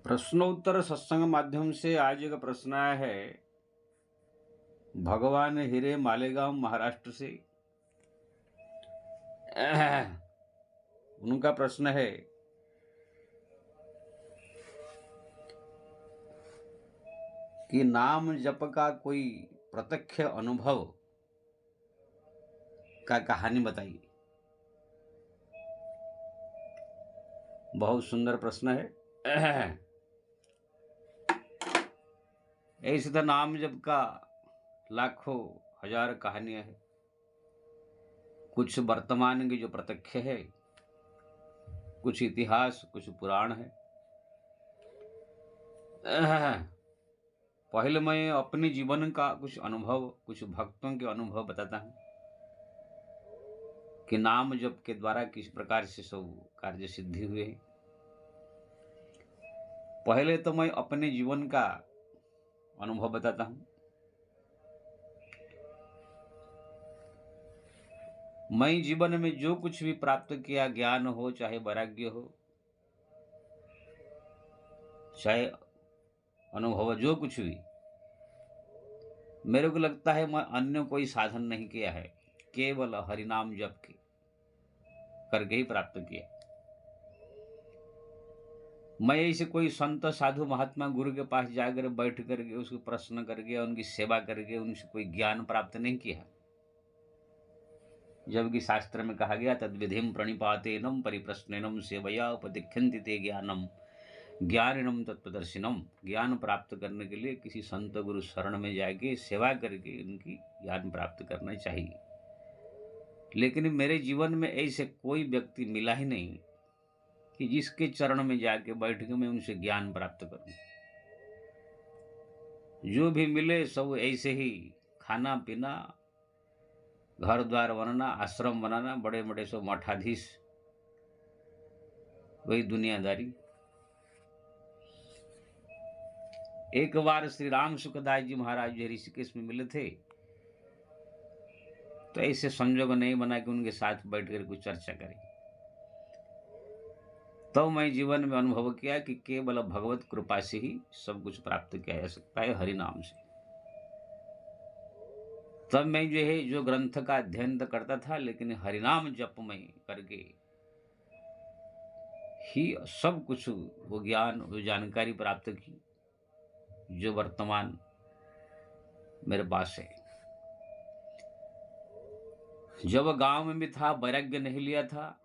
प्रश्नोत्तर सत्संग माध्यम से आज एक प्रश्न आया है भगवान हिरे मालेगांव महाराष्ट्र से। उनका प्रश्न है कि नाम जप का कोई प्रत्यक्ष अनुभव का कहानी बताइए। बहुत सुंदर प्रश्न है। ऐसे तो नाम जप का लाखों हजार कहानियां हैं। कुछ वर्तमान की जो प्रत्यक्ष है, कुछ इतिहास, कुछ पुराण है। पहले मैं अपने जीवन का कुछ अनुभव, कुछ भक्तों के अनुभव बताता हूं कि नाम जप के द्वारा किस प्रकार से सब कार्य सिद्धि हुए हैं। पहले तो मैं अपने जीवन का अनुभव बताता हूं। मैं जीवन में जो कुछ भी प्राप्त किया, ज्ञान हो चाहे वैराग्य हो चाहे अनुभव, जो कुछ भी, मेरे को लगता है मैं अन्य कोई साधन नहीं किया है, केवल हरिनाम जप के करके ही प्राप्त किया। मैं ऐसे कोई संत साधु महात्मा गुरु के पास जाकर बैठ करके उसको प्रश्न करके उनकी सेवा करके उनसे कोई ज्ञान प्राप्त नहीं किया, जबकि शास्त्र में कहा गया तद विधिम प्रणिपातेनम परिप्रश्नेनम सेवया उपदिख्यन्ति ते ज्ञानम ज्ञानिनम तत्प्रदर्शिनम। ज्ञान प्राप्त करने के लिए किसी संत गुरु शरण में जाके सेवा करके उनकी ज्ञान प्राप्त करना चाहिए। लेकिन मेरे जीवन में ऐसे कोई व्यक्ति मिला ही नहीं कि जिसके चरण में जाके बैठ के मैं उनसे ज्ञान प्राप्त करूं। जो भी मिले सब ऐसे ही खाना पीना, घर द्वार बनाना, आश्रम बनाना, बड़े बड़े सब मठाधीश, वही दुनियादारी। एक बार श्री राम सुखदास जी महाराज जी ऋषिकेश में मिले थे, तो ऐसे संजोग नहीं बना कि उनके साथ बैठकर कुछ चर्चा करें। तो मैं जीवन में अनुभव किया कि केवल भगवत कृपा से ही सब कुछ प्राप्त किया जा सकता है, हरिनाम से। तब मैं जो ग्रंथ का अध्ययन तो करता था, लेकिन हरिनाम जप में करके ही सब कुछ वो ज्ञान, वो जानकारी प्राप्त की जो वर्तमान मेरे पास है। जब गांव में भी था, वैराग्य नहीं लिया था,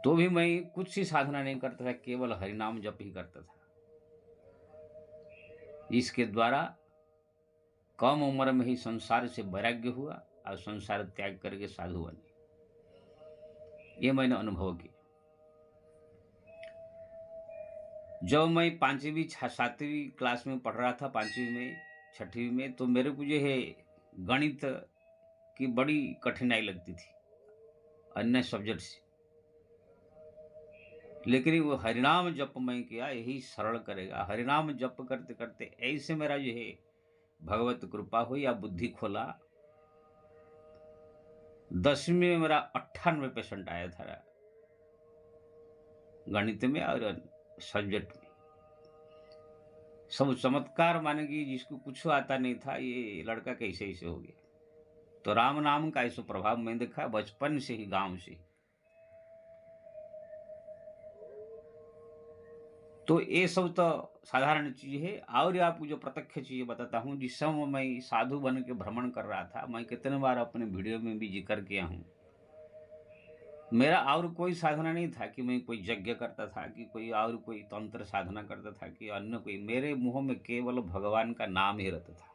तो भी मैं कुछ ही साधना नहीं करता था, केवल हरिनाम जप ही करता था। इसके द्वारा कम उम्र में ही संसार से वैराग्य हुआ और संसार त्याग करके साधु बने। ये मैंने अनुभव किया। जब मैं 5वीं 7वीं क्लास में पढ़ रहा था, 5वीं में 6वीं में, तो मेरे को जो है गणित की बड़ी कठिनाई लगती थी अन्य सब्जेक्ट से। लेकिन वो हरिनाम जप मैं किया, यही सरल करेगा। हरिनाम जप करते करते ऐसे मेरा जो है भगवत कृपा हुई या बुद्धि खोला। 10वीं में मेरा 98% आया था गणित में और सब्जेक्ट में। सब चमत्कार माने कि जिसको कुछ आता नहीं था, ये लड़का कैसे ऐसे हो गया। तो राम नाम का ऐसा प्रभाव मैं देखा बचपन से ही, गांव से। तो ये सब तो साधारण चीज है। और आपको जो प्रत्यक्ष चीज बताता हूँ, जिस समय मैं साधु बन के भ्रमण कर रहा था, मैं कितने बार अपने वीडियो में भी जिक्र किया हूँ, मेरा और कोई साधना नहीं था कि मैं कोई यज्ञ करता था, कि कोई और कोई तंत्र साधना करता था, कि अन्य कोई। मेरे मुंह में केवल भगवान का नाम ही रहता था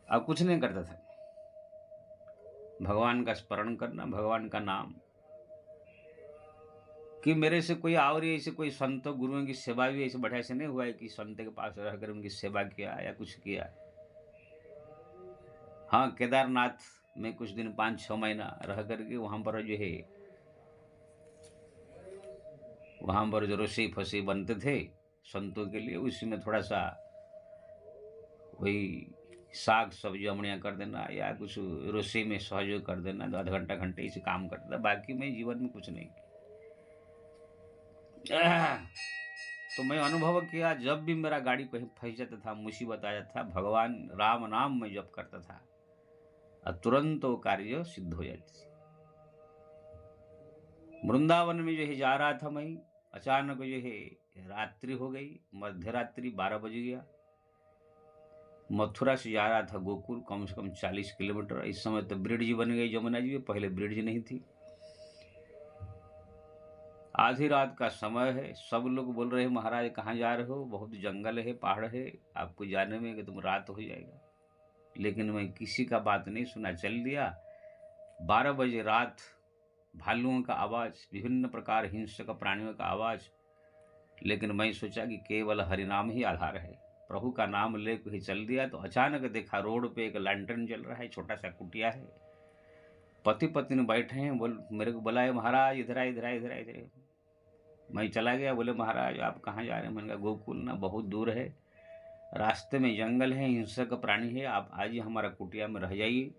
और कुछ नहीं करता था। भगवान का स्मरण करना, भगवान का नाम। कि मेरे से कोई और ऐसे कोई संत गुरुओं की सेवा भी ऐसे बढ़िया से नहीं हुआ है कि संत के पास रहकर उनकी सेवा किया या कुछ किया। हाँ, केदारनाथ में कुछ दिन 5-6 महीना रह करके वहाँ पर जो है, वहाँ पर जो रसोई फसी बनते थे संतों के लिए, उसी में थोड़ा सा वही साग सब्जी अमणिया कर देना या कुछ रसोई में सहयोग कर देना, 1/2 घंटा घंटे इसे काम करता था। बाकी मैं जीवन में कुछ नहीं किया। तो मैं अनुभव किया, जब भी मेरा गाड़ी कहीं फंस जाता था, मुसीबत आ जाता था, भगवान राम नाम में जप करता था और तुरंत वो कार्य सिद्ध हो जाती थी। वृंदावन में जो है जा रहा था मैं, अचानक जो है रात्रि हो गई, मध्य रात्रि 12 बज गया। मथुरा से जा रहा था गोकुल, कम से कम 40 किलोमीटर। इस समय तो ब्रिज बन गई जमुना जी में, पहले ब्रिज नहीं थी। आधी रात का समय है, सब लोग बोल रहे हैं महाराज कहाँ जा रहे हो, बहुत जंगल है, पहाड़ है, आपको जाने में कि तुम रात हो जाएगा। लेकिन मैं किसी का बात नहीं सुना, चल दिया। 12 बजे रात, भालुओं का आवाज, विभिन्न प्रकार हिंसक प्राणियों का आवाज, लेकिन मैं सोचा कि केवल हरिनाम ही आधार है, प्रभु का नाम लेकर ही चल दिया। तो अचानक देखा रोड पे एक लैंटर्न जल रहा है, छोटा सा कुटिया है, पति पत्नी बैठे हैं। बोल मेरे को बुलाए, महाराज इधर आए, इधर आए, इधर आए, इधर आए। मैं चला गया। बोले महाराज आप कहाँ जा रहे हैं? मैंने कहा गोकुल ना, बहुत दूर है, रास्ते में जंगल है, हिंसक प्राणी है, आप आज ही हमारा कुटिया में रह जाइए,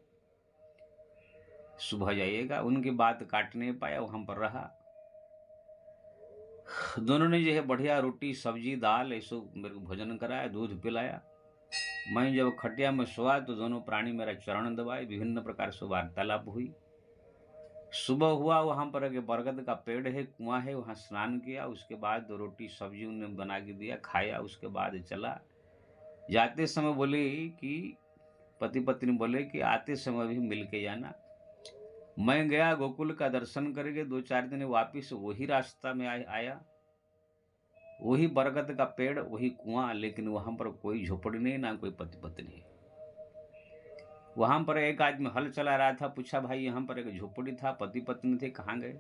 सुबह जाइएगा। उनकी बात काट नहीं पाया, वहां पर रहा। दोनों ने जो है बढ़िया रोटी सब्जी दाल ऐसो मेरे को भोजन कराया, दूध पिलाया। मैं जब खटिया में सोया तो दोनों प्राणी मेरा चरण दबाए, विभिन्न प्रकार से वार्तालाप हुई। सुबह हुआ, वहां पर एक बरगद का पेड़ है, कुआं है, वहां स्नान किया। उसके बाद रोटी सब्जी उन्होंने बना के दिया, खाया। उसके बाद चला। जाते समय बोले कि पति पत्नी बोले कि आते समय भी मिल के जाना। मैं गया, गोकुल का दर्शन करके 2-4 दिन वापिस वही रास्ता में आया, वही बरगद का पेड़, वही कुआं, लेकिन वहां पर कोई झोपड़ी नहीं, ना कोई पति पत्नी। वहां पर एक आदमी हल चला रहा था, पूछा भाई यहाँ पर एक झोपड़ी था, पति पत्नी थे, कहाँ गए?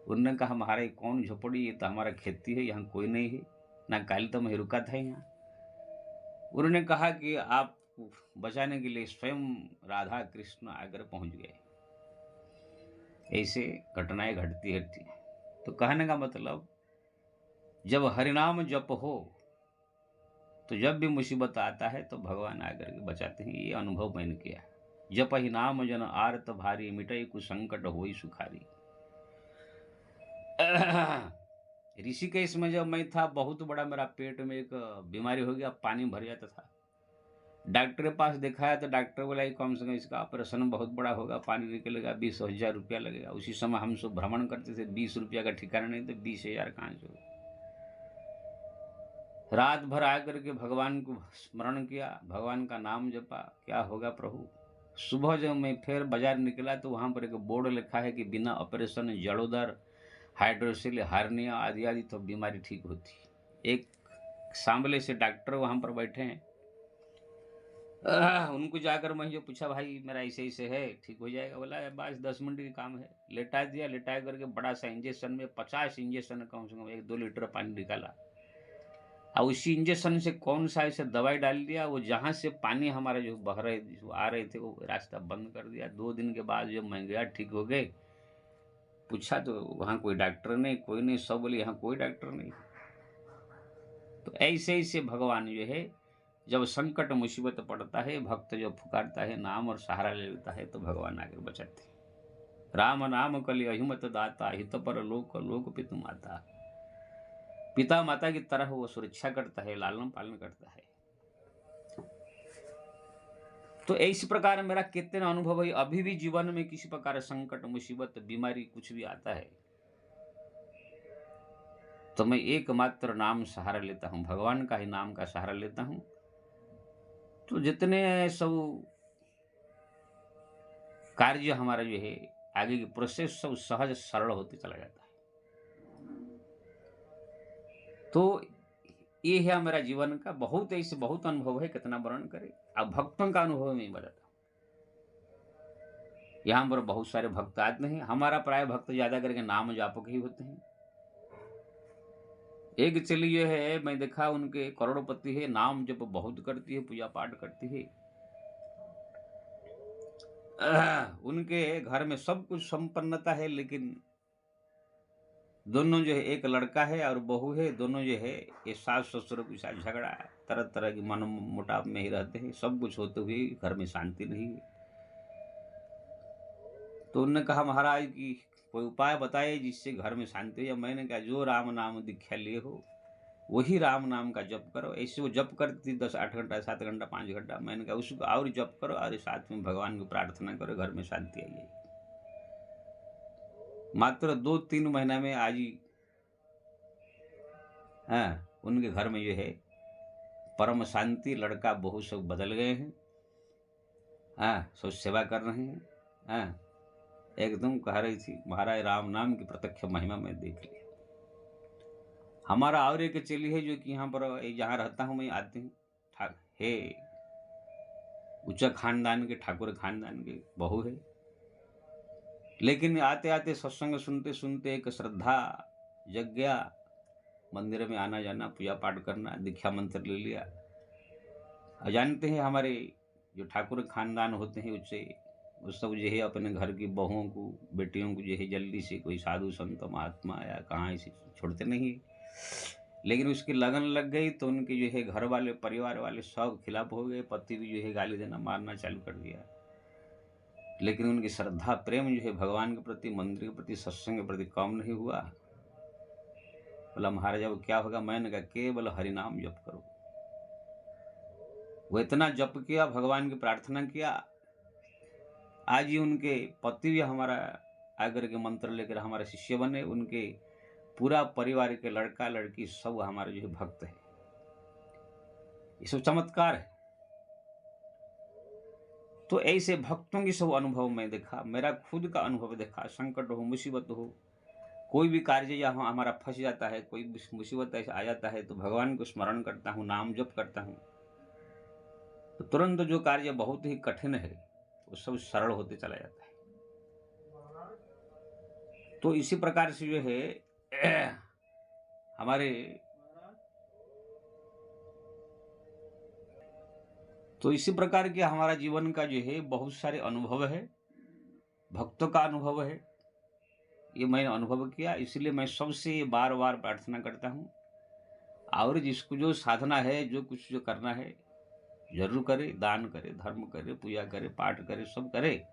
उन्होंने कहा हमारे कौन झोपड़ी, ये तो हमारा खेती है, यहाँ कोई नहीं है, ना कल तो मैं रुका था यहाँ। उन्होंने कहा कि आप बचाने के लिए स्वयं राधा कृष्ण आकर पहुंच गए। ऐसे घटनाएं घटती रहती हैं। तो कहने का मतलब, जब हरिनाम जप हो तो जब भी मुसीबत आता है तो भगवान आकर के बचाते हैं। ये अनुभव मैंने किया। जप ही नाम जन आरत भारी, मिटई कुसंकट होई सुखारी। ऋषिकेश में जब मैं था, बहुत बड़ा मेरा पेट में एक बीमारी हो गया, पानी भर जाता था। डॉक्टर के पास दिखाया तो डॉक्टर बोला कम से कम इसका ऑपरेशन बहुत बड़ा होगा, पानी निकलेगा, 20,000 रुपया लगेगा। उसी समय हम सब भ्रमण करते थे, 20 रुपया का ठिकाना नहीं तो 20,000 कहाँ से होगा। रात भर आकर के भगवान को स्मरण किया, भगवान का नाम जपा, क्या होगा प्रभु। सुबह जब मैं फिर बाजार निकला तो वहां पर एक बोर्ड लिखा है कि बिना ऑपरेशन जड़ोदर, हाइड्रोसिल, हार्निया आदि आदि तो बीमारी ठीक होती। एक सांबले से डॉक्टर वहां पर बैठे हैं। उनको जाकर मैं जो पूछा भाई मेरा ऐसे ऐसे है, ठीक हो जाएगा? बोला बस 10 मिनट का काम है। लेटा दिया, लेटा करके बड़ा सा इंजेक्शन में 50 इंजेक्शन कम से कम 1-2 लीटर पानी निकाला, और उसी इंजेक्शन से कौन सा ऐसे दवाई डाल दिया, वो जहाँ से पानी हमारा जो बह रहे जो आ रहे थे वो रास्ता बंद कर दिया। 2 दिन के बाद जब मैं गया, ठीक हो गए। पूछा तो वहाँ कोई डॉक्टर नहीं, कोई नहीं, सब बोले यहाँ कोई डॉक्टर नहीं। तो ऐसे ऐसे भगवान जो है, जब संकट मुसीबत पड़ता है, भक्त जो पुकारता है, नाम और सहारा ले लेता है, तो भगवान आगे बचाते हैं। राम नाम कलि अहिमत दाता, हित पर लोक लोक पितु माता। पिता माता की तरह वो सुरक्षा करता है, लालन पालन करता है। तो इस प्रकार मेरा कितने अनुभव है। अभी भी जीवन में किसी प्रकार संकट मुसीबत बीमारी कुछ भी आता है तो मैं एकमात्र नाम सहारा लेता हूं, भगवान का ही नाम का सहारा लेता हूं। तो जितने सब कार्य हमारा जो है, आगे की प्रोसेस सब सहज सरल होते चला जाता है। तो ये है मेरा जीवन का बहुत ऐसे बहुत अनुभव है, कितना वर्णन करे। अब भक्तों का अनुभव नहीं बताता। यहाँ पर बहुत सारे भक्त आते हैं, हमारा प्राय भक्त ज्यादा करके नाम जापक ही होते हैं। एक चलिए है, मैं देखा उनके करोड़पति है, नाम जप बहुत करती है, पूजा पाठ करती है। उनके घर में सब कुछ संपन्नता है, लेकिन दोनों जो है, एक लड़का है और बहू है, दोनों जो है ये सास ससुर के साथ झगड़ा, तरह तरह की मन मुटाव में ही रहते हैं। सब कुछ होते हुए घर में शांति नहीं है। तो उन्होंने कहा महाराज की कोई उपाय बताए जिससे घर में शांति हो। या मैंने कहा जो राम नाम दीक्षा लिए हो वही राम नाम का जप करो। ऐसे वो जप करती थी 10-8 घंटा, 7 घंटा, 5 घंटा। मैंने कहा उसको और जप करो और साथ में भगवान को प्रार्थना करो, घर में शांति आई। मात्र 2-3 महीना में आज ही उनके घर में जो है परम शांति, लड़का बहू सब बदल गए हैं। सब सेवा कर रहे हैं। एकदम कह रही थी महाराज राम नाम की प्रत्यक्ष महिमा में देख लिया। हमारा और एक चेली है जो कि यहाँ पर जहाँ रहता हूँ मैं, आते हैं हे उच्च खानदान के, ठाकुर खानदान के बहू है। लेकिन आते आते सत्संग सुनते सुनते एक श्रद्धा जग गया, मंदिर में आना जाना, पूजा पाठ करना, दीक्षा मंत्र ले लिया। जानते हैं हमारे जो ठाकुर खानदान होते हैं उससे वो सब जो है अपने घर की बहुओं को, बेटियों को जो है जल्दी से कोई साधु संत महात्मा या कहाँ ऐसे छोड़ते नहीं। लेकिन उसकी लगन लग गई तो उनके जो है घर वाले, परिवार वाले सब खिलाफ हो गए। पति भी जो है गाली देना, मारना चालू कर दिया। लेकिन उनकी श्रद्धा प्रेम जो है भगवान के प्रति, मंदिर के प्रति, सत्संग के प्रति कम नहीं हुआ। बोला महाराज अब क्या होगा? मैंने कहा केवल हरिनाम जप करो। वो इतना जप किया, भगवान की प्रार्थना किया। आज ही उनके पति भी हमारा आकर के मंत्र लेकर हमारे शिष्य बने। उनके पूरा परिवार के लड़का लड़की सब हमारे जो है भक्त है। ये सब चमत्कार है। तो ऐसे भक्तों की सब अनुभव मैं देखा, मेरा खुद का अनुभव देखा। संकट हो, मुसीबत हो, कोई भी कार्य यहाँ हमारा फंस जाता है, कोई मुसीबत ऐसा आ जाता है तो भगवान को स्मरण करता हूँ, नाम जप करता हूँ, तो तुरंत जो कार्य बहुत ही कठिन है वो सब सरल होते चला जाता है। तो इसी प्रकार से जो है हमारे तो इसी प्रकार के हमारा जीवन का जो है बहुत सारे अनुभव है, भक्तों का अनुभव है। ये मैंने अनुभव किया, इसलिए मैं सबसे बार बार प्रार्थना करता हूँ और जिसको जो साधना है, जो कुछ जो करना है जरूर करे, दान करे, धर्म करे, पूजा करे, पाठ करे, सब करे।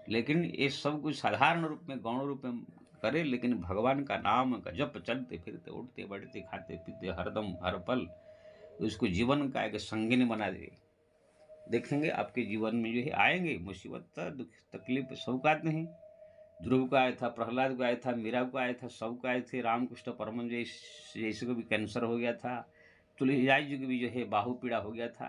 लेकिन ये सब कुछ साधारण रूप में, गौण रूप में करे, लेकिन भगवान का नाम का जप चलते फिरते, उठते बैठते, खाते पीते, हरदम हर पल उसको जीवन का एक संगिनी बना दे। देखेंगे आपके जीवन में जो है आएंगे मुसीबत, दुख, तकलीफ सब का नहीं। ध्रुव को आया था, प्रहलाद को आया था, मीरा को आया था, सब को आए थे। रामकृष्ण परमहंस जैसे को भी कैंसर हो गया था, तुलसीदास जी को भी जो है बाहु पीड़ा हो गया था।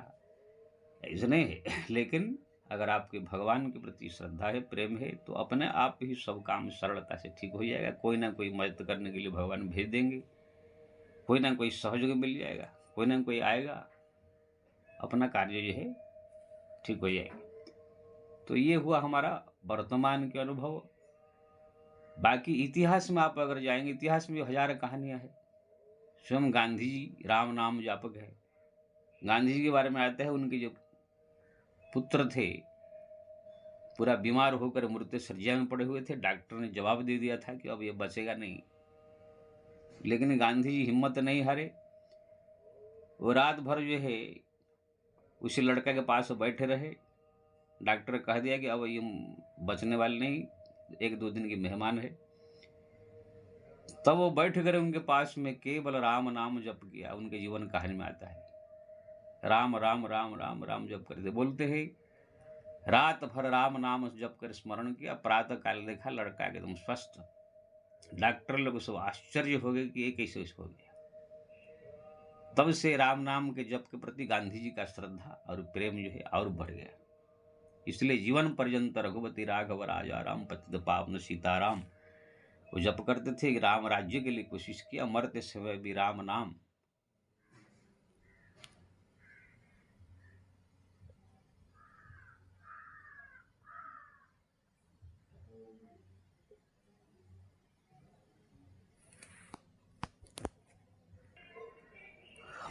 ऐसा नहीं है। लेकिन अगर आपके भगवान के प्रति श्रद्धा है, प्रेम है, तो अपने आप ही सब काम सरलता से ठीक हो जाएगा। कोई ना कोई मदद करने के लिए भगवान भेज देंगे, कोई ना कोई सहयोग मिल जाएगा, कोई ना कोई आएगा, अपना कार्य जो है ठीक हो जाएगा। तो ये हुआ हमारा वर्तमान के अनुभव। बाकी इतिहास में आप अगर जाएंगे, इतिहास में हजारों कहानियां हैं। स्वयं गांधी जी राम नाम जापक है। गांधी जी के बारे में आता है, उनके जो पुत्र थे पूरा बीमार होकर मृत्यु शैय्या में पड़े हुए थे। डॉक्टर ने जवाब दे दिया था कि अब ये बचेगा नहीं, लेकिन गांधी जी हिम्मत नहीं हारे। वो रात भर जो है उसी लड़का के पास बैठे रहे। डॉक्टर कह दिया कि अब ये बचने वाले नहीं, 1-2 दिन की मेहमान है। तब वो बैठ कर उनके पास में केवल राम नाम जप किया। उनके जीवन कहानी में आता है राम राम राम राम राम जप करते, बोलते हैं रात भर राम नाम जप कर स्मरण किया। प्रातः काल देखा लड़का एकदम स्वस्थ। डॉक्टर लोग सब आश्चर्य हो गए कि ये कैसे हो गया। तब से राम नाम के जप के प्रति गांधी जी का श्रद्धा और प्रेम जो है और बढ़ गया। इसलिए जीवन पर्यंत रघुपति राघव राजा राम पतित पावन सीताराम वो जप करते थे। राम राज्य के लिए कोशिश किया, मरते समय भी राम नाम।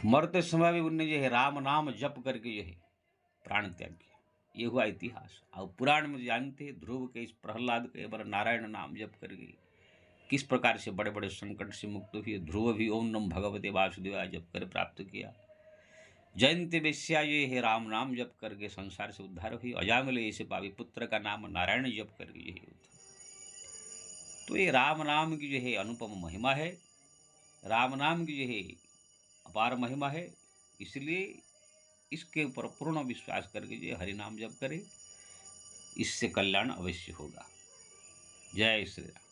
मरते समय भी उनने जो है राम नाम जप करके जो है प्राण त्याग किया। ये हुआ इतिहास। और पुराण में जानते हैं ध्रुव के, इस प्रहलाद के बार नारायण नाम जप करके किस प्रकार से बड़े बड़े संकट से मुक्त हुए। ध्रुव भी ओम नम भगवते वासुदेवाय जप कर प्राप्त किया। जयंती वेश्या ये है राम नाम जप करके संसार से उद्धार हुई। अजामिल ऐसे पावी पुत्र का नाम नारायण जप करके यही होता। तो ये राम नाम की जो है अनुपम महिमा है, राम नाम की जो है अपार महिमा है। इसलिए इसके ऊपर पूर्ण विश्वास करके जो हरि नाम जप करे, इससे कल्याण अवश्य होगा। जय श्री राम।